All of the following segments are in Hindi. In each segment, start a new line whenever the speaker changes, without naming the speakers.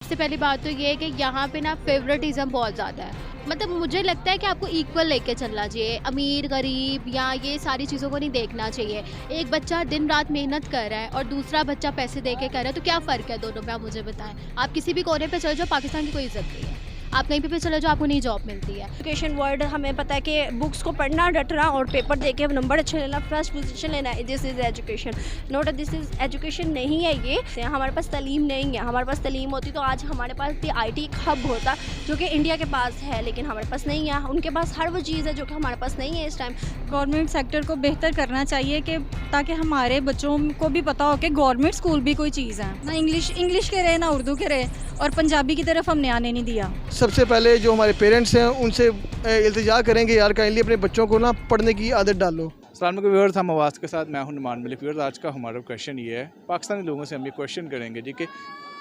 सबसे पहली बात तो ये है कि यहाँ पे ना फेवरेटिज्म बहुत ज़्यादा है। मतलब मुझे लगता है कि आपको इक्वल लेके चलना चाहिए, अमीर गरीब या ये सारी चीज़ों को नहीं देखना चाहिए। एक बच्चा दिन रात मेहनत कर रहा है और दूसरा बच्चा पैसे दे के कर रहा है, तो क्या फ़र्क है दोनों में, आप मुझे बताएं। आप किसी भी कोने पे चले जाओ, पाकिस्तान की कोई इज्जत नहीं है। आप कहीं पे भी चले जाओ, आपको नहीं जॉब मिलती है।
एजुकेशन वर्ड हमें पता है कि बुक्स को पढ़ना रटना और पेपर दे के नंबर अच्छे लेना, फर्स्ट पोजीशन लेना, this is education. Note this is education नहीं है ये। हमारे पास तालीम नहीं है। हमारे पास तालीम होती तो आज हमारे पास भी आईटी एक हब होता जो कि इंडिया के पास है, लेकिन हमारे पास नहीं है। उनके पास हर वो चीज़ है जो कि हमारे पास नहीं है इस टाइम।
गवर्नमेंट सेक्टर को बेहतर करना चाहिए कि ताकि हमारे बच्चों को भी पता हो कि गवर्नमेंट स्कूल भी कोई चीज़ है। ना इंग्लिश के रहे ना उर्दू के रहे, और पंजाबी की तरफ हमने आने नहीं दिया।
सबसे पहले जो हमारे पेरेंट्स हैं उनसे इल्तिजा करेंगे, यार काइंडली अपने बच्चों को ना पढ़ने की आदत डालो।
अस्सलाम वालेकुम व्यूअर्स, हम आवाज़ के साथ मैं हूं नुमान मलिक। व्यूअर्स, आज का हमारा क्वेश्चन ये है, पाकिस्तानी लोगों से हम ये क्वेश्चन करेंगे जी कि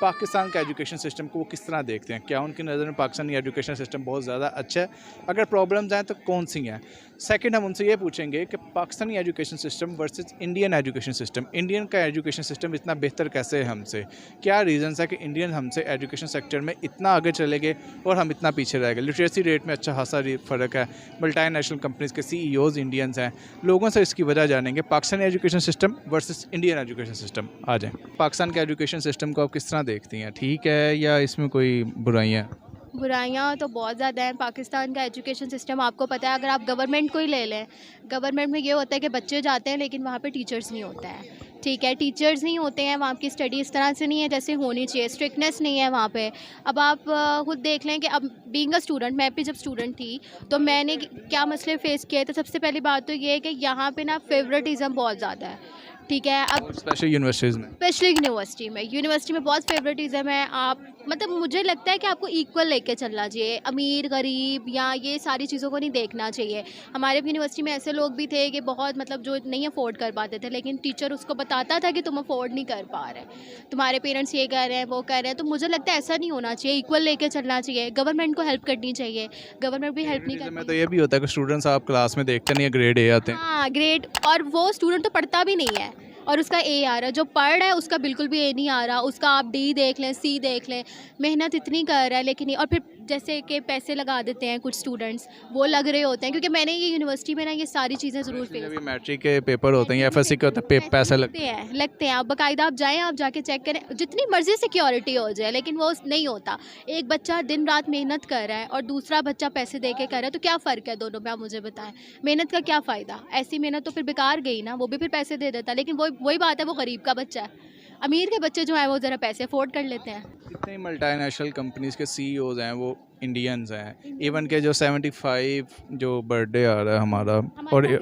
पाकिस्तान का एजुकेशन सिस्टम को वो किस तरह देखते हैं। क्या उनकी नज़र में पाकिस्तानी एजुकेशन सिस्टम बहुत ज़्यादा अच्छा है? अगर प्रॉब्लम्स हैं तो कौन सी हैं? सेकंड, हम उनसे ये पूछेंगे कि Pakistani education system versus Indian education system, Indian का एजुकेशन सिस्टम इतना बेहतर कैसे है हमसे? क्या रीज़न्स है कि इंडियन हमसे एजुकेशन सेक्टर में इतना आगे चले गए और हम इतना पीछे रह गए? लिटरेसी रेट में अच्छा खासा फ़र्क है, मल्टी नेशनल कंपनीज़ के CEOs इंडियंस हैं। लोगों से इसकी वजह जानेंगे, Pakistani education system versus Indian education system. आ जाएँ। पाकिस्तान के एजुकेशन सिस्टम को आप किस तरह देखती हैं? ठीक है या इसमें कोई बुराइयाँ?
बुराइयाँ तो बहुत ज़्यादा हैं। पाकिस्तान का एजुकेशन सिस्टम आपको पता है, अगर आप गवर्नमेंट को ही ले लें, गवर्नमेंट में ये होता है कि बच्चे जाते हैं लेकिन वहाँ पे टीचर्स नहीं होता है। ठीक है, टीचर्स नहीं होते हैं, वहाँ की स्टडी इस तरह से नहीं है जैसे होनी चाहिए, स्ट्रिक्टनेस नहीं है वहाँ पे। अब आप खुद देख लें कि अब बीइंग अ स्टूडेंट, मैं भी जब स्टूडेंट थी तो मैंने क्या मसले फ़ेस किए थे। सबसे पहली बात तो ये है कि यहाँ पे ना फेवरेटिज़म बहुत ज़्यादा है। ठीक है, अब
स्पेशल यूनिवर्सिटीज़ में?
स्पेशली यूनिवर्सिटी में बहुत फेवरेटिज़्म है। आप मतलब मुझे लगता है कि आपको इक्वल लेके चलना चाहिए, अमीर गरीब या ये सारी चीज़ों को नहीं देखना चाहिए। हमारे यूनिवर्सिटी में ऐसे लोग भी थे कि बहुत मतलब जो नहीं अफोर्ड कर पाते थे, लेकिन टीचर उसको बताता था कि तुम अफोर्ड नहीं कर पा रहे, तुम्हारे पेरेंट्स ये कह रहे हैं वो कह रहे हैं। तो मुझे लगता है ऐसा नहीं होना चाहिए, इक्वल लेके चलना चाहिए। गवर्नमेंट को हेल्प करनी चाहिए, गवर्नमेंट भी हेल्प नहीं
में
करती।
तो ये भी होता है कि स्टूडेंट्स आप क्लास में देखते नहीं है, ग्रेड A आते हैं।
हाँ, ग्रेड, और वो स्टूडेंट तो पढ़ता भी नहीं है और उसका A आ रहा है। जो पढ़ रहा है उसका बिल्कुल भी A नहीं आ रहा, उसका आप D देख लें, C देख लें, मेहनत इतनी कर रहा है लेकिन और फिर जैसे कि पैसे लगा देते हैं कुछ स्टूडेंट्स, वो लग रहे होते हैं। क्योंकि मैंने ये यूनिवर्सिटी में ना ये सारी चीज़ें ज़रूर
जब
फेस
ये मैट्रिक के पेपर होते हैं या FSC के होते हैं, पैसा
लगते हैं। आप बाकायदा आप जाएँ, आप जाके चेक करें, जितनी मर्ज़ी सिक्योरिटी हो जाए लेकिन वो नहीं होता। एक बच्चा दिन रात मेहनत कर रहा है और दूसरा बच्चा पैसे दे के कर रहा है, तो क्या फ़र्क है दोनों में, आप मुझे बताएं। मेहनत का क्या फ़ायदा? ऐसी मेहनत तो फिर बेकार गई ना, वो भी फिर पैसे दे देता। लेकिन वही बात है, वो गरीब का बच्चा है। अमीर के बच्चे जो हैं वो ज़रा पैसे अफोर्ड कर लेते हैं।
जितने मल्टीनेशनल कंपनीज के CEOs हैं वो इंडियंस हैं। इवन के जो 75 जो बर्थडे आ रहा है हमारा,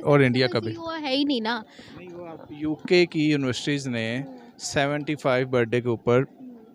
और इंडिया का भी
वो है ही नहीं ना।
नहीं, वो आप UK की यूनिवर्सिटीज़ ने 75 बर्थडे के ऊपर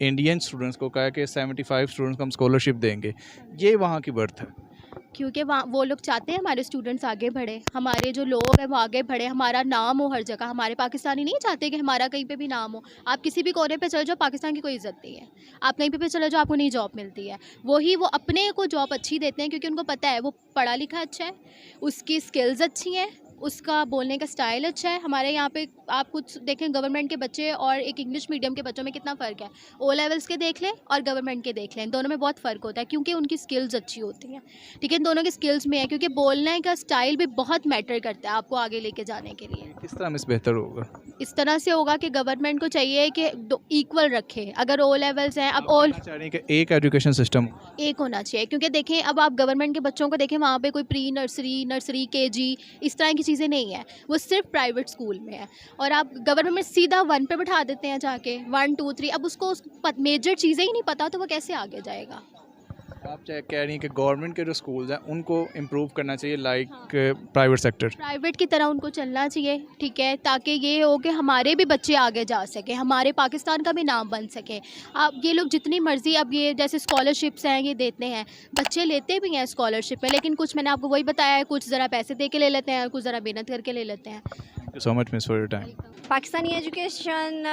इंडियन स्टूडेंट्स को कहा कि 75 स्टूडेंट्स को हम स्कॉलरशिप देंगे। ये वहाँ की बर्थ है।
क्योंकि वहाँ वो लोग चाहते हैं हमारे स्टूडेंट्स आगे बढ़े, हमारे जो लोग हैं वो आगे बढ़े, हमारा नाम हो हर जगह। हमारे पाकिस्तानी नहीं चाहते कि हमारा कहीं पे भी नाम हो। आप किसी भी कोने पे चले जाओ, पाकिस्तान की कोई इज्जत नहीं है। आप कहीं पे भी चले जाओ, आपको नहीं जॉब मिलती है। वो अपने को जॉब अच्छी देते हैं क्योंकि उनको पता है वो पढ़ा लिखा अच्छा है, उसकी स्किल्स अच्छी हैं, उसका बोलने का स्टाइल अच्छा है। हमारे यहाँ पे आप कुछ देखें, गवर्नमेंट के बच्चे और एक इंग्लिश मीडियम के बच्चों में कितना फ़र्क है। O लेवल्स के देख लें और गवर्नमेंट के देख लें, दोनों में बहुत फ़र्क होता है क्योंकि उनकी स्किल्स अच्छी होती हैं। ठीक है, दोनों की स्किल्स में है, क्योंकि बोलने का स्टाइल भी बहुत मैटर करता है आपको आगे लेके जाने के लिए।
किस तरह मिस बेहतर होगा?
इस तरह से होगा कि गवर्नमेंट को चाहिए कि इक्वल रखे। अगर O लेवल्स हैं, अब
आप कहना चाह रही हैं कि एक एजुकेशन सिस्टम
एक होना चाहिए। क्योंकि देखें, अब आप गवर्नमेंट के बच्चों को देखें, वहाँ पे कोई प्री नर्सरी KG इस तरह की चीज़ें नहीं है, वो सिर्फ प्राइवेट स्कूल में है। और आप गवर्नमेंट में सीधा 1 पे बिठा देते हैं जाके, 1 2 3। अब उसको मेजर चीज़ें ही नहीं पता तो वो कैसे आगे जाएगा।
आप चाहे कह रही हैं कि गवर्नमेंट के जो स्कूल्स हैं उनको इम्प्रूव करना चाहिए, लाइक प्राइवेट सेक्टर।
प्राइवेट की तरह उनको चलना चाहिए, ठीक है, ताकि ये हो कि हमारे भी बच्चे आगे जा सके, हमारे पाकिस्तान का भी नाम बन सके। अब ये लोग जितनी मर्ज़ी, अब ये जैसे स्कॉलरशिप्स हैं ये देते हैं, बच्चे लेते भी हैं स्कॉलरशिप में, लेकिन कुछ मैंने आपको वही बताया है, कुछ ज़रा पैसे दे के ले लेते हैं और कुछ ज़रा मेहनत करके ले लेते हैं।
Thank you so much miss for your time.
Pakistani education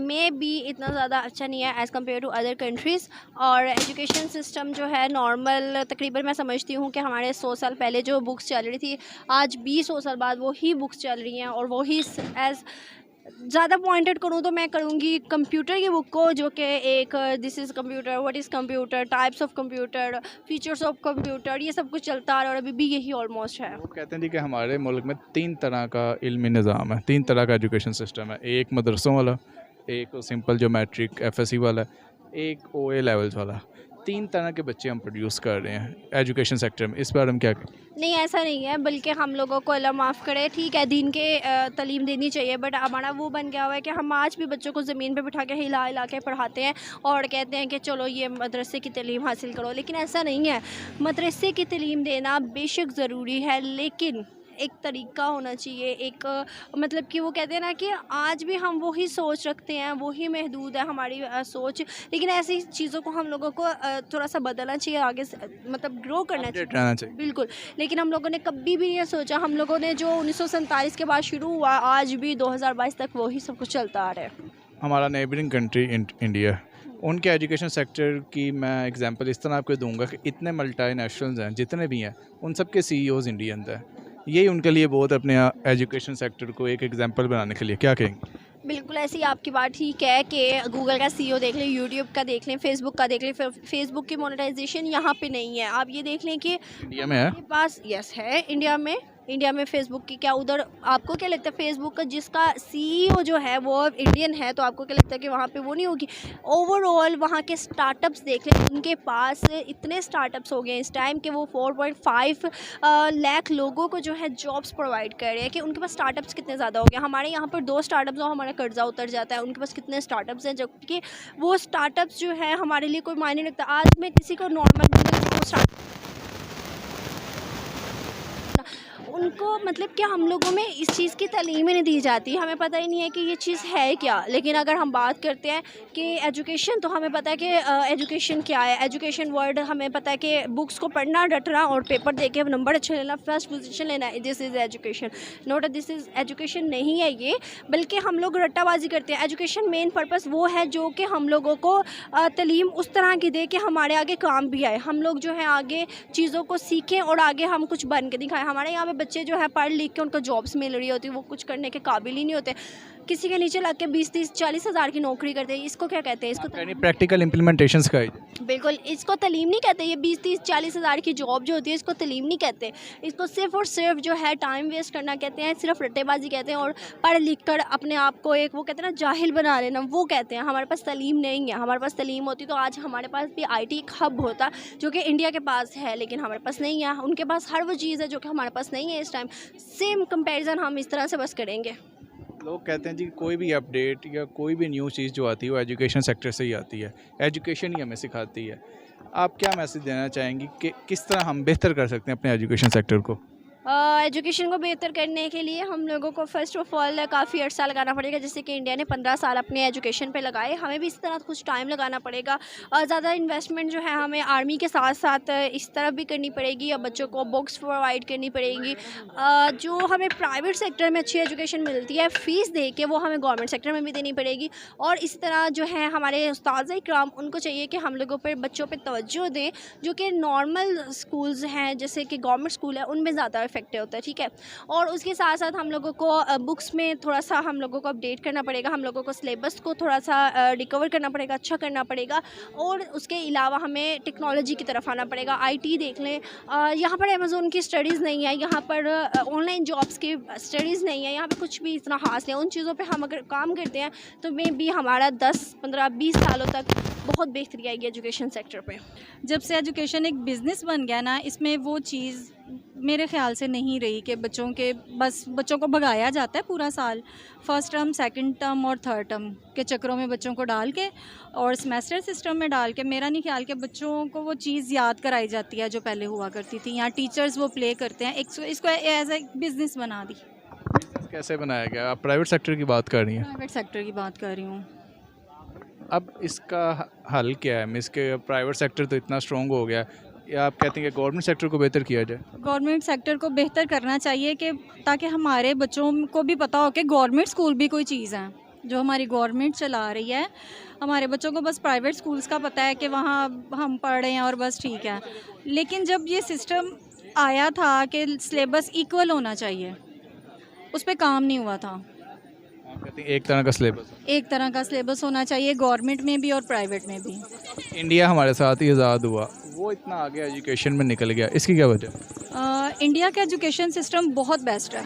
में भी इतना ज़्यादा अच्छा नहीं है as compare to other countries. और एजुकेशन सिस्टम जो है नॉर्मल, तकरीबन मैं समझती हूँ कि हमारे 100 साल पहले जो बुक्स चल रही थी, आज 20 साल बाद वही बुक्स चल रही हैं और वही एज़ ज़्यादा पॉइंटेड करूँ तो मैं करूँगी कंप्यूटर की बुक को, जो कि एक this is computer, what is computer, types of computer, features of computer, ये सब कुछ चलता आ रहा है और अभी भी यही ऑलमोस्ट है।
वो कहते हैं जी कि हमारे मुल्क में 3 तरह का इल्मी निज़ाम है, 3 तरह का एजुकेशन सिस्टम है। एक मदरसों वाला, एक सिंपल जो मैट्रिक एफएससी वाला, एक ओए लेवल्स वाला। 3 तरह के बच्चे हम प्रोड्यूस कर रहे हैं एजुकेशन सेक्टर में। इस बार हम क्या करें?
नहीं, ऐसा नहीं है, बल्कि हम लोगों को अल्लाह माफ़ करे, ठीक है दीन के तालीम देनी चाहिए, बट हमारा वो बन गया हुआ है कि हम आज भी बच्चों को ज़मीन पे बिठा के हिला हिला के पढ़ाते हैं और कहते हैं कि चलो ये मदरसे की तालीम हासिल करो, लेकिन ऐसा नहीं है। मदरसे की तालीम देना बेशक ज़रूरी है, लेकिन एक तरीका होना चाहिए, एक मतलब कि वो कहते हैं ना कि आज भी हम वही सोच रखते हैं, वही महदूद है हमारी सोच, लेकिन ऐसी चीज़ों को हम लोगों को थोड़ा सा बदलना चाहिए, आगे से मतलब ग्रो करना
अपडेट
चाहिए।
रहना चाहिए।
बिल्कुल, लेकिन हम लोगों ने कभी भी ये सोचा, हम लोगों ने जो 1947 के बाद शुरू हुआ, आज भी 2022 तक वही सब कुछ चलता आ रहा है।
हमारा नेबरिंग कंट्री इंडिया, उनके एजुकेशन सेक्टर की मैं एग्जांपल इस तरह आपको दूंगा कि इतने मल्टीनेशनल्स हैं जितने भी हैं, उन सब के सीईओज़ इंडियंस हैं। यही उनके लिए बहुत अपने एजुकेशन सेक्टर को एक एग्जांपल बनाने के लिए क्या कहेंगे?
बिल्कुल ऐसी आपकी बात ठीक है कि गूगल का सीईओ देख लें, यूट्यूब का देख लें, फेसबुक का देख लें। फेसबुक की मोनेटाइजेशन यहाँ पे नहीं है। आप ये देख लें कि
इंडिया में है।
आपके पास यस है इंडिया में फेसबुक की क्या उधर आपको क्या लगता है फेसबुक का जिसका सीईओ जो है वो इंडियन है, तो आपको क्या लगता है कि वहाँ पे वो नहीं होगी? ओवरऑल वहाँ के स्टार्टअप्स देख लें, उनके पास इतने स्टार्टअप्स हो गए इस टाइम कि वो 4.5 लाख लोगों को जो है जॉब्स प्रोवाइड कर रहे हैं, कि उनके पास स्टार्टअप्स कितने ज़्यादा हो गए। हमारे यहाँ पर 2 स्टार्टअप्स हो, हमारा कर्जा उतर जाता है, उनके पास कितने स्टार्टअप्स हैं, जबकि वो स्टार्टअप्स जो है हमारे लिए कोई मायने नहीं रखता। आज मैं किसी को नॉर्मल उनको मतलब कि हम लोगों में इस चीज़ की तालीम ही नहीं दी जाती, हमें पता ही नहीं है कि ये चीज़ है क्या। लेकिन अगर हम बात करते हैं कि एजुकेशन, तो हमें पता है कि एजुकेशन क्या है। एजुकेशन वर्ड हमें पता है कि बुक्स को पढ़ना, रटना और पेपर दे के नंबर अच्छे लेना, फर्स्ट पोजीशन लेना, this is education. Note this is education नहीं है ये, बल्कि हम लोग रट्टाबाजी करते हैं। एजुकेशन मेन पर्पस वो है जो कि हम लोगों को तालीम उस तरह की दे कि हमारे आगे काम भी आए, हम लोग जो है आगे चीज़ों को सीखें और आगे हम कुछ बन के दिखाएं। हमारे यहाँ पे बच्चे जो है पढ़ लिख के उनको जॉब्स मिल रही होती, वो कुछ करने के काबिल ही नहीं होते, किसी के नीचे लग के 20-30-40 हज़ार की नौकरी करते हैं। इसको क्या कहते हैं? इसको
प्रैक्टिकल इम्प्लीमेंटेशन का
बिल्कुल, इसको तालीम नहीं कहते। ये 20-30-40 हज़ार की जॉब जो होती है इसको तालीम नहीं कहते, इसको सिर्फ़ और सिर्फ जो है टाइम वेस्ट करना कहते हैं, सिर्फ रट्टेबाजी कहते हैं और पढ़ लिख कर अपने आप को एक वो कहते हैं ना जाहिल बना लेना, वो कहते हैं। हमारे पास तालीम नहीं है। हमारे पास तालीम होती तो आज हमारे पास भी IT हब होता, जो कि इंडिया के पास है, लेकिन हमारे पास नहीं है। उनके पास हर वो चीज़ है जो कि हमारे पास नहीं है इस टाइम। सेम कंपेरिजन हम इस तरह से बस करेंगे।
लोग कहते हैं जी कोई भी अपडेट या कोई भी न्यू चीज़ जो आती है वो एजुकेशन सेक्टर से ही आती है, एजुकेशन ही हमें सिखाती है। आप क्या मैसेज देना चाहेंगी कि किस तरह हम बेहतर कर सकते हैं अपने एजुकेशन सेक्टर को?
एजुकेशन को बेहतर करने के लिए हम लोगों को फ़र्स्ट ऑफ़ ऑल काफ़ी अर्सा लगाना पड़ेगा। जैसे कि इंडिया ने 15 साल अपने एजुकेशन पे लगाए, हमें भी इस तरह कुछ टाइम लगाना पड़ेगा। और ज़्यादा इन्वेस्टमेंट जो है हमें आर्मी के साथ साथ इस तरफ भी करनी पड़ेगी, और बच्चों को बुक्स प्रोवाइड करनी पड़ेगी। जो हमें प्राइवेट सेक्टर में अच्छी एजुकेशन मिलती है फ़ीस दे के, वो हमें गवर्नमेंट सेक्टर में भी देनी पड़ेगी। और इस तरह जो है हमारे उस्ताद-ए-इकराम, उनको चाहिए कि हम लोगों पर बच्चों पर तवज्जो दें, जो कि नॉर्मल स्कूल्स हैं जैसे कि गवर्नमेंट स्कूल है उनमें ज़्यादा इफेक्टिव होता है, ठीक है। और उसके साथ साथ हम लोगों को बुक्स में थोड़ा सा हम लोगों को अपडेट करना पड़ेगा, हम लोगों को सिलेबस को थोड़ा सा रिकवर करना पड़ेगा, अच्छा करना पड़ेगा। और उसके अलावा हमें टेक्नोलॉजी की तरफ आना पड़ेगा। IT देख लें, यहाँ पर अमेज़ोन की स्टडीज़ नहीं है, यहाँ पर ऑनलाइन जॉब्स की स्टडीज़ नहीं है, यहाँ पर कुछ भी इतना खास नहीं है। उन चीज़ों पर हम अगर काम करते हैं तो मे बी हमारा 10, 15, 20 सालों तक बहुत बेहतरी आएगी एजुकेशन सेक्टर पे।
जब से एजुकेशन एक बिज़नेस बन गया ना, इसमें वो चीज़ मेरे ख़्याल से नहीं रही कि बच्चों को भगाया जाता है पूरा साल, फर्स्ट टर्म, सेकंड टर्म और थर्ड टर्म के चक्करों में बच्चों को डाल के और सेमेस्टर सिस्टम में डाल के। मेरा नहीं ख्याल कि बच्चों को वो चीज़ याद कराई जाती है जो पहले हुआ करती थी। यहाँ टीचर्स वो प्ले करते हैं, इसको एज ए बिज़नेस बना दी।
कैसे बनाया गया? आप प्राइवेट सेक्टर की बात कर रही हैं।
प्राइवेट सेक्टर की बात कर रही हूँ।
अब इसका हल क्या है? मीन्स के प्राइवेट सेक्टर तो इतना स्ट्रॉन्ग हो गया, या आप कहते हैं कि गवर्नमेंट सेक्टर को बेहतर किया जाए?
गवर्नमेंट सेक्टर को बेहतर करना चाहिए कि ताकि हमारे बच्चों को भी पता हो कि गवर्नमेंट स्कूल भी कोई चीज़ है जो हमारी गवर्नमेंट चला रही है। हमारे बच्चों को बस प्राइवेट स्कूल्स का पता है कि वहाँ हम पढ़ रहे हैं और बस ठीक है। लेकिन जब ये सिस्टम आया था कि सिलेबस इक्वल होना चाहिए, उस पर काम नहीं हुआ था।
चाहती हैं एक तरह का सिलेबस?
एक तरह का सिलेबस होना चाहिए गवर्नमेंट में भी और प्राइवेट में भी।
इंडिया हमारे साथ ही आज़ाद हुआ, वो इतना आगे एजुकेशन में निकल गया, इसकी क्या वजह?
इंडिया का एजुकेशन सिस्टम बहुत बेस्ट है।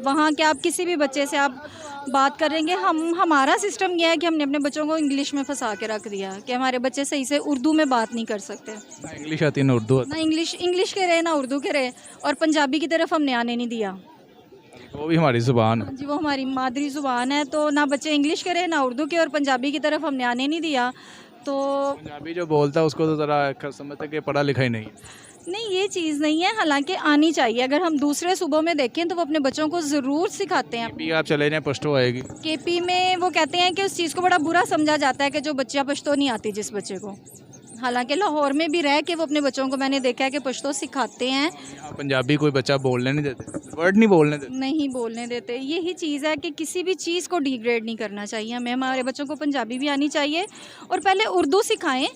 वहाँ के आप किसी भी बच्चे से आप बात करेंगे, हमारा सिस्टम यह है कि हमने अपने बच्चों को इंग्लिश में फंसा के रख दिया कि हमारे बच्चे सही से उर्दू में बात नहीं कर सकते।
ना इंग्लिश आती है ना उर्दू आती
ना इंग्लिश के रहे ना उर्दू के रहे, और पंजाबी की तरफ हमने आने नहीं दिया।
है, वो भी हमारी ज़ुबान है।
जी वो हमारी मादरी ज़ुबान है, तो ना बच्चे इंग्लिश के रहे ना उर्दू के, और पंजाबी की तरफ हमने आने नहीं दिया। तो
पंजाबी जो बोलता है उसको तो ज़रा समझता है कि पढ़ा लिखा ही नहीं है।
नहीं, ये चीज़ नहीं है, हालांकि आनी चाहिए। अगर हम दूसरे सूबों में देखें तो वो अपने बच्चों को ज़रूर सिखाते हैं।
भी आप चले जाएँ पश्तो आएगी।
केपी में वो कहते हैं कि उस चीज़ को बड़ा बुरा समझा जाता है कि जो बच्चा पश्तो नहीं आती जिस बच्चे को। हालांकि लाहौर में भी रह के वो अपने बच्चों को, मैंने देखा है कि पश्तो सिखाते हैं।
यहाँ पंजाबी कोई बच्चा बोलने नहीं देते, वर्ड नहीं बोलने देते।
नहीं बोलने देते। यही चीज़ है कि किसी भी चीज़ को डिग्रेड नहीं करना चाहिए हमें। हमारे बच्चों को पंजाबी भी आनी चाहिए और पहले उर्दू सिखाएं।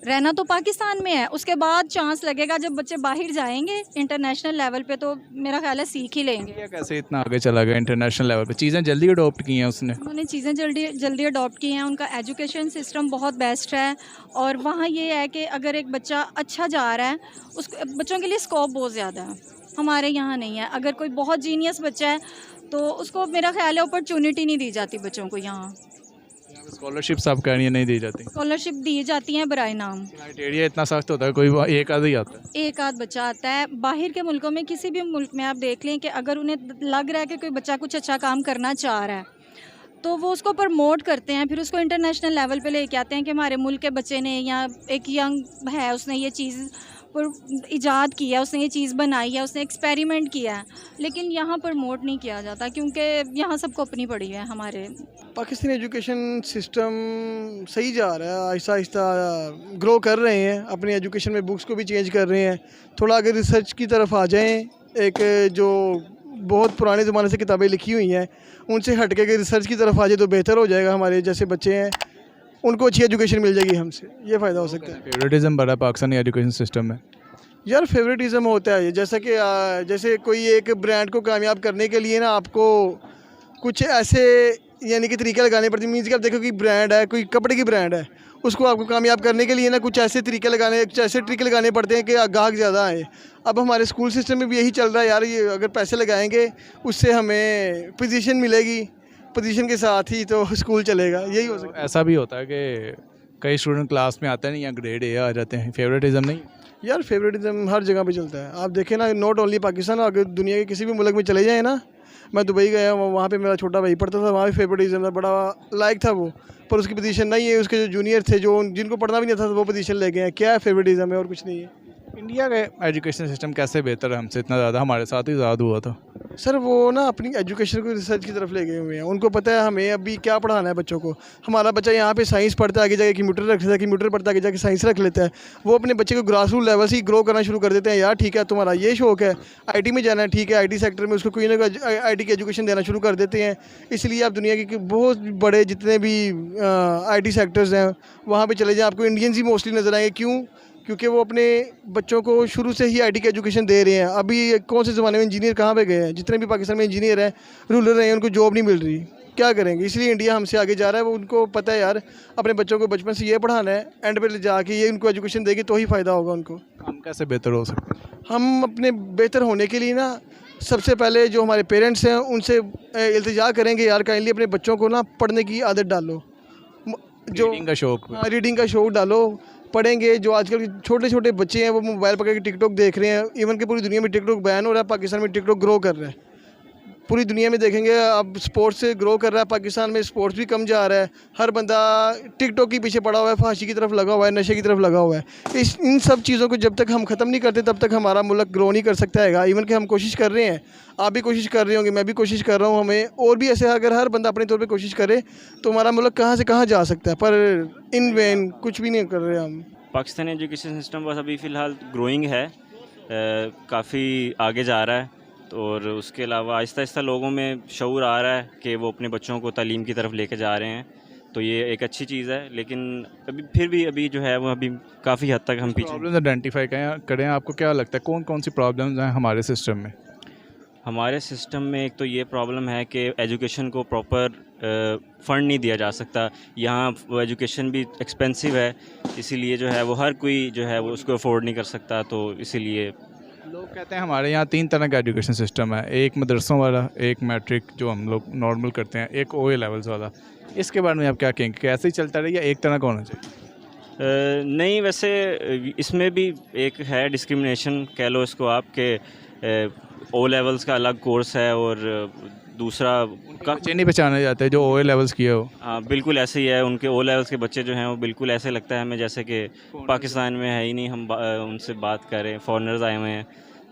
रहना तो पाकिस्तान में है, उसके बाद चांस लगेगा जब बच्चे बाहर जाएंगे इंटरनेशनल लेवल पे, तो मेरा ख्याल है सीख ही लेंगे।
इंडिया कैसे इतना आगे चला गया इंटरनेशनल लेवल पे? चीज़ें जल्दी अडोप्ट की हैं उसने।
उन्होंने चीज़ें जल्दी अडॉप्ट की हैं। उनका एजुकेशन सिस्टम बहुत बेस्ट है, और वहाँ ये है कि अगर एक बच्चा अच्छा जा रहा है, उस बच्चों के लिए स्कोप बहुत ज़्यादा है। हमारे यहाँ नहीं है। अगर कोई बहुत जीनियस बच्चा है तो उसको मेरा ख्याल है अपॉर्चुनिटी नहीं दी जाती बच्चों को। यहाँ
स्कॉलरशिप्स आप कह रही हैं नहीं दी जाती।
स्कॉलरशिप दी जाती हैं बराए नाम।
क्राइटेरिया इतना सख्त होता है, कोई एक आधा ही आता है।
एक आध बच्चा आता है। बाहर के मुल्कों में, किसी भी मुल्क में आप देख लें कि अगर उन्हें लग रहा है कि कोई बच्चा कुछ अच्छा काम करना चाह रहा है तो वो उसको प्रमोट करते हैं, फिर उसको इंटरनेशनल लेवल पे लेके आते हैं कि हमारे मुल्क के बच्चे ने, या एक यंग है उसने ये चीज़ पर इजाद किया, उसने ये चीज़ बनाई है, उसने एक्सपेरिमेंट किया है, लेकिन यहाँ प्रमोट नहीं किया जाता क्योंकि यहाँ सबको अपनी पड़ी है। हमारे
पाकिस्तानी एजुकेशन सिस्टम सही जा रहा है, आहिस्ता आहिस्ता ग्रो कर रहे हैं। अपनी एजुकेशन में बुक्स को भी चेंज कर रहे हैं। थोड़ा अगर रिसर्च की तरफ आ जाएं, एक जो बहुत पुराने ज़माने से किताबें लिखी हुई हैं उनसे हट के रिसर्च की तरफ आ जाए तो बेहतर हो जाएगा। हमारे जैसे बच्चे हैं उनको अच्छी एजुकेशन मिल जाएगी हमसे, ये फ़ायदा हो सकता है।
फेवरेटिज्म बढ़ा पाकिस्तानी एजुकेशन सिस्टम में।
यार फेवरेटिज्म होता है जैसा कि जैसे कोई एक ब्रांड को कामयाब करने के लिए ना आपको कुछ ऐसे यानी कि तरीके लगाने पड़ते हैं। मीन्स कि आप देखो कि ब्रांड है, कोई कपड़े की ब्रांड है, उसको आपको कामयाब करने के लिए ना कुछ ऐसे तरीके लगाने, कुछ ऐसे ट्रिक लगाने पड़ते हैं कि ग्राहक ज़्यादा आए। अब हमारे स्कूल सिस्टम में भी यही चल रहा है यार, ये अगर पैसे लगाएंगे उससे हमें पोजीशन मिलेगी, पोजीशन के साथ ही तो स्कूल चलेगा। यही हो सकता है।
ऐसा भी होता है कि कई स्टूडेंट क्लास में आते नहीं या ग्रेड ए आ जाते हैं। फेवरेटिज्म नहीं
यार फेवरेटिज्म हर जगह पे चलता है। आप देखें ना, नॉट ओनली पाकिस्तान, अगर दुनिया के किसी भी मुल्क में चले जाएँ ना, मैं दुबई गया हूँ, वहाँ पे मेरा छोटा भाई पढ़ता था, वहाँ भी फेवरेटिज्म था, बड़ा लायक था वो, पर उसकी पोजीशन नहीं है। उसके जो जूनियर थे, जो जिनको पढ़ना भी नहीं था, वो पोजीशन ले गए हैं। क्या है फेवरेटिज्म है और कुछ नहीं है।
इंडिया का एजुकेशन सिस्टम कैसे बेहतर है हमसे? इतना ज़्यादा हमारे साथ ही आज़ाद हुआ था।
सर वो ना अपनी एजुकेशन को रिसर्च की तरफ ले गए हुए हैं। उनको पता है हमें अभी क्या पढ़ाना है बच्चों को। हमारा बच्चा यहाँ पे साइंस पढ़ता है, आगे जाके कंप्यूटर रख लेता है, कंप्यूटर पढ़ता है, आगे जाके साइंस रख लेता है। वो अपने बच्चे को ग्रास रूट लेवल से ही ग्रो करना शुरू कर देते हैं। यार ठीक है, तुम्हारा ये शौक है, आईटी में जाना है, ठीक है, आईटी सेक्टर में उसको कोई ना कोई आईटी की एजुकेशन देना शुरू कर देते हैं। इसलिए आप दुनिया के बहुत बड़े जितने भी आईटी सेक्टर्स हैं वहाँ पे चले जाएँ, आपको इंडियंस ही मोस्टली नज़र आएंगे। क्यों? क्योंकि वो अपने बच्चों को शुरू से ही आईटी की एजुकेशन दे रहे हैं। अभी कौन से ज़माने में इंजीनियर कहाँ पे गए हैं? जितने भी पाकिस्तान में इंजीनियर हैं, रूरल हैं, उनको जॉब नहीं मिल रही। क्या करेंगे? इसलिए इंडिया हमसे आगे जा रहा है। वो उनको पता है यार अपने बच्चों को बचपन से ये पढ़ाना है, एंड पे ले जाके ये उनको एजुकेशन देगी तो ही फ़ायदा होगा उनको।
हम कैसे बेहतर हो सकते हैं?
हम अपने बेहतर होने के लिए ना सबसे पहले जो हमारे पेरेंट्स हैं उनसे इल्तिजा करेंगे, यार काइंडली अपने बच्चों को ना पढ़ने की आदत डालो। जो
रीडिंग का शौक।
रीडिंग का शौक डालो, पढ़ेंगे। जो आजकल छोटे छोटे बच्चे हैं वो मोबाइल पकड़ के टिकटॉक देख रहे हैं। इवन कि पूरी दुनिया में टिकटॉक बैन हो रहा है, पाकिस्तान में टिकटॉक ग्रो कर रहा है। पूरी दुनिया में देखेंगे अब स्पोर्ट्स से ग्रो कर रहा है। पाकिस्तान में स्पोर्ट्स भी कम जा रहा है। हर बंदा टिकटॉक के पीछे पड़ा हुआ है, फांसी की तरफ लगा हुआ है, नशे की तरफ लगा हुआ है। इन सब चीज़ों को जब तक हम ख़त्म नहीं करते तब तक हमारा मुल्क ग्रो नहीं कर सकता है। इवन कि हम कोशिश कर रहे हैं, आप भी कोशिश कर रहे होंगे, मैं भी कोशिश कर रहा हूँ। हमें और भी ऐसे अगर हर बंदा अपने तौर पे कोशिश करे तो हमारा मुल्क कहाँ से कहाँ जा सकता है, पर इन वेन कुछ भी नहीं कर रहे हम।
पाकिस्तानी एजुकेशन सिस्टम बस अभी फ़िलहाल ग्रोइंग है, काफ़ी आगे जा रहा है। तो और उसके अलावा आहिस्ता आहिस्ता लोगों में शऊर आ रहा है कि वो अपने बच्चों को तालीम की तरफ लेके जा रहे हैं, तो ये एक अच्छी चीज़ है। लेकिन अभी फिर भी अभी जो है वो अभी काफ़ी हद तक हम पीछे।
प्रॉब्लम्स आइडेंटिफाई करें, आपको क्या लगता है कौन कौन सी प्रॉब्लम्स हैं हमारे सिस्टम में?
हमारे सिस्टम में एक तो ये प्रॉब्लम है कि एजुकेशन को प्रॉपर फ़ंड नहीं दिया जा सकता। यहाँ वो एजुकेशन भी एक्सपेंसिव है, इसीलिए जो है वो हर कोई जो है वो उसको अफोर्ड नहीं कर सकता, तो इसीलिए
लोग कहते हैं हमारे यहाँ 3 तरह का एजुकेशन सिस्टम है, एक मदरसों वाला, एक मैट्रिक जो हम लोग नॉर्मल करते हैं, एक ओए लेवल्स वाला। इसके बारे में आप क्या कहेंगे कि ऐसे ही चलता रहे या एक तरह का होना चाहिए?
नहीं, वैसे इसमें भी एक है डिस्क्रिमिनेशन, कह लो इसको आप, के ओ लेवल्स का अलग कोर्स है और दूसरा का
बच्चे नहीं पहचाने जाते जो ओए लेवल्स किए हो।
हाँ, बिल्कुल ऐसे ही है। उनके ओ लेवल्स के बच्चे जो हैं वो बिल्कुल ऐसे लगता है हमें जैसे कि पाकिस्तान में है ही नहीं, हम उनसे बात कर रहे हैं, फॉरेनर्स आए हुए हैं।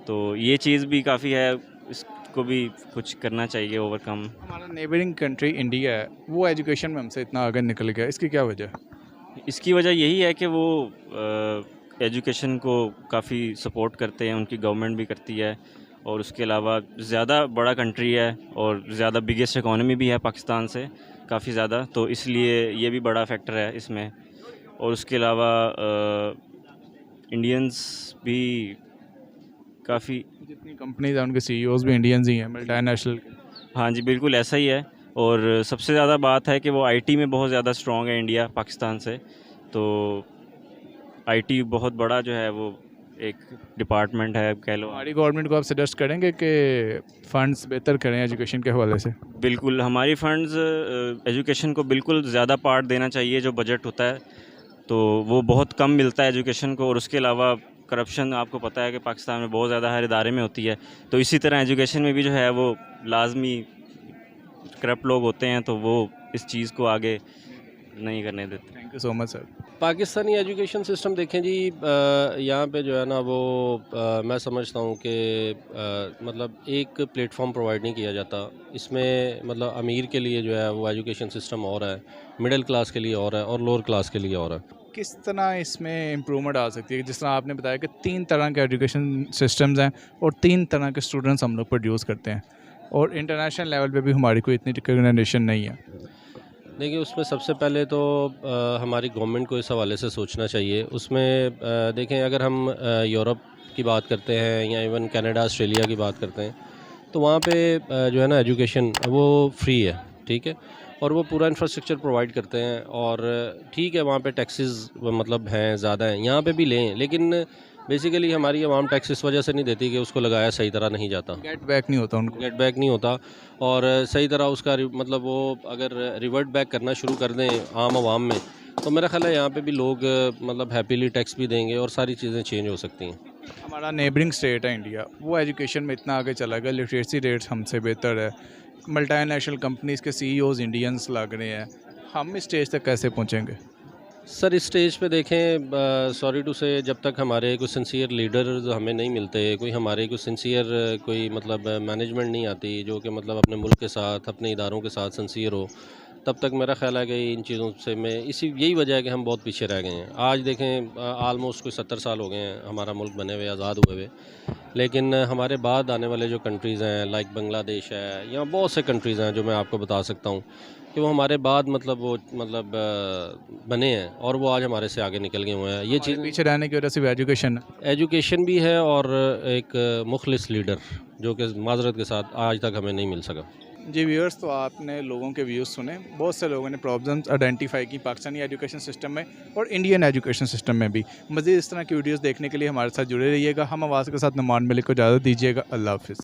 तो ये चीज़ भी काफ़ी है, इसको भी कुछ करना चाहिए ओवरकम।
हमारा नेबरिंग कंट्री इंडिया है, वो एजुकेशन में हमसे इतना आगे निकल गया, इसकी क्या वजह है?
इसकी वजह यही है कि वो एजुकेशन को काफ़ी सपोर्ट करते हैं, उनकी गवर्नमेंट भी करती है, और उसके अलावा ज़्यादा बड़ा कंट्री है और ज़्यादा बिगेस्ट इकॉनमी भी है पाकिस्तान से काफ़ी ज़्यादा, तो इसलिए ये भी बड़ा फैक्टर है इसमें। और उसके अलावा इंडियंस भी काफ़ी,
जितनी कंपनीज हैं उनके सीईओज भी इंडियंस ही हैं, मल्टीनेशनल।
हाँ जी, बिल्कुल ऐसा ही है। और सबसे ज़्यादा बात है कि वो आईटी में बहुत ज़्यादा स्ट्रॉन्ग है इंडिया पाकिस्तान से, तो आईटी बहुत बड़ा जो है वो एक डिपार्टमेंट है, कह लो।
हमारी गवर्नमेंट को आप सजेस्ट करेंगे कि फ़ंड्स बेहतर करें एजुकेशन के हवाले से?
बिल्कुल, हमारी फ़ंड्स एजुकेशन को बिल्कुल ज़्यादा पार्ट देना चाहिए। जो बजट होता है तो वो बहुत कम मिलता है एजुकेशन को, और उसके अलावा करप्शन आपको पता है कि पाकिस्तान में बहुत ज़्यादा हर इदारे में होती है, तो इसी तरह एजुकेशन में भी जो है वो लाजमी करप्ट लोग होते हैं, तो वो इस चीज़ को आगे नहीं करने देते।
Thank you so much sir.
Pakistani education system देखें जी, यहाँ पे जो है ना वो मैं समझता हूँ कि मतलब एक प्लेटफॉर्म प्रोवाइड नहीं किया जाता इसमें। मतलब अमीर के लिए जो है वो एजुकेशन सिस्टम और है, मिडिल क्लास के लिए और है, और लोअर क्लास के लिए और है।
किस तरह इसमें इम्प्रूवमेंट आ सकती है? जिस तरह आपने बताया कि 3 तरह के एजुकेशन सिस्टम्स हैं और 3 तरह के स्टूडेंट्स हम लोग प्रोड्यूस करते हैं, और इंटरनेशनल लेवल पे भी हमारी कोई इतनी रिकग्निशन नहीं है।
देखिए, उसमें सबसे पहले तो हमारी गवर्नमेंट को इस हवाले से सोचना चाहिए। उसमें देखें, अगर हम यूरोप की बात करते हैं या इवन कनाडा, ऑस्ट्रेलिया की बात करते हैं, तो वहाँ पे जो है ना एजुकेशन वो फ्री है, ठीक है, और वो पूरा इंफ्रास्ट्रक्चर प्रोवाइड करते हैं। और ठीक है, वहाँ पे टैक्सेस मतलब हैं, ज़्यादा हैं, यहाँ पे भी लें, लेकिन बेसिकली हमारी आवाम टैक्स इस वजह से नहीं देती कि उसको लगाया सही तरह नहीं जाता,
गेट बैक नहीं होता उनको,
गेट बैक नहीं होता, और सही तरह उसका मतलब वो अगर रिवर्ट बैक करना शुरू कर दें आम आवाम में, तो मेरा ख्याल है यहाँ पे भी लोग मतलब हैप्पीली टैक्स भी देंगे और सारी चीज़ें चेंज हो सकती हैं।
हमारा नेबरिंग स्टेट है इंडिया, वो एजुकेशन में इतना आगे चला गया, लिटरेसी रेट्स हमसे बेहतर है, मल्टीनेशनल कंपनीज़ के सीईओज इंडियंस लग रहे हैं, हम इस स्टेज तक कैसे पहुँचेंगे?
सर, इस स्टेज पे देखें, सॉरी टू से, जब तक हमारे कोई सिंसियर लीडर्स हमें नहीं मिलते, कोई हमारे कोई सिंसियर कोई मतलब मैनेजमेंट नहीं आती जो कि मतलब अपने मुल्क के साथ, अपने इदारों के साथ सिंसियर हो, तब तक मेरा ख्याल है कि इन चीज़ों से यही वजह है कि हम बहुत पीछे रह गए हैं। आज देखें, आलमोस्ट कोई 70 साल हो गए हैं हमारा मुल्क बने हुए, आज़ाद हुए हुए, लेकिन हमारे बाद आने वाले जो कंट्रीज़ हैं, लाइक बांग्लादेश है, या बहुत से कंट्रीज़ हैं जो मैं आपको बता सकता हूँ कि वो हमारे बाद मतलब बने हैं, और वो आज हमारे से आगे निकल गए हुए हैं। ये चीज़
पीछे रहने की वजह से भी
एजुकेशन भी है, और एक मुखलिस लीडर जो कि माजरत के साथ आज तक हमें नहीं मिल सका।
जी व्यूअर्स, तो आपने लोगों के व्यूज़ सुने, बहुत से लोगों ने प्रॉब्लम्स आइडेंटिफाई की पाकिस्तानी एजुकेशन सिस्टम में और इंडियन एजुकेशन सिस्टम में भी। मज़ीद इस तरह की वीडियोस देखने के लिए हमारे साथ जुड़े रहिएगा। हम आवाज़ के साथ नुमान मलिक को इजाज़त दीजिएगा। अल्लाह हाफ़िज़।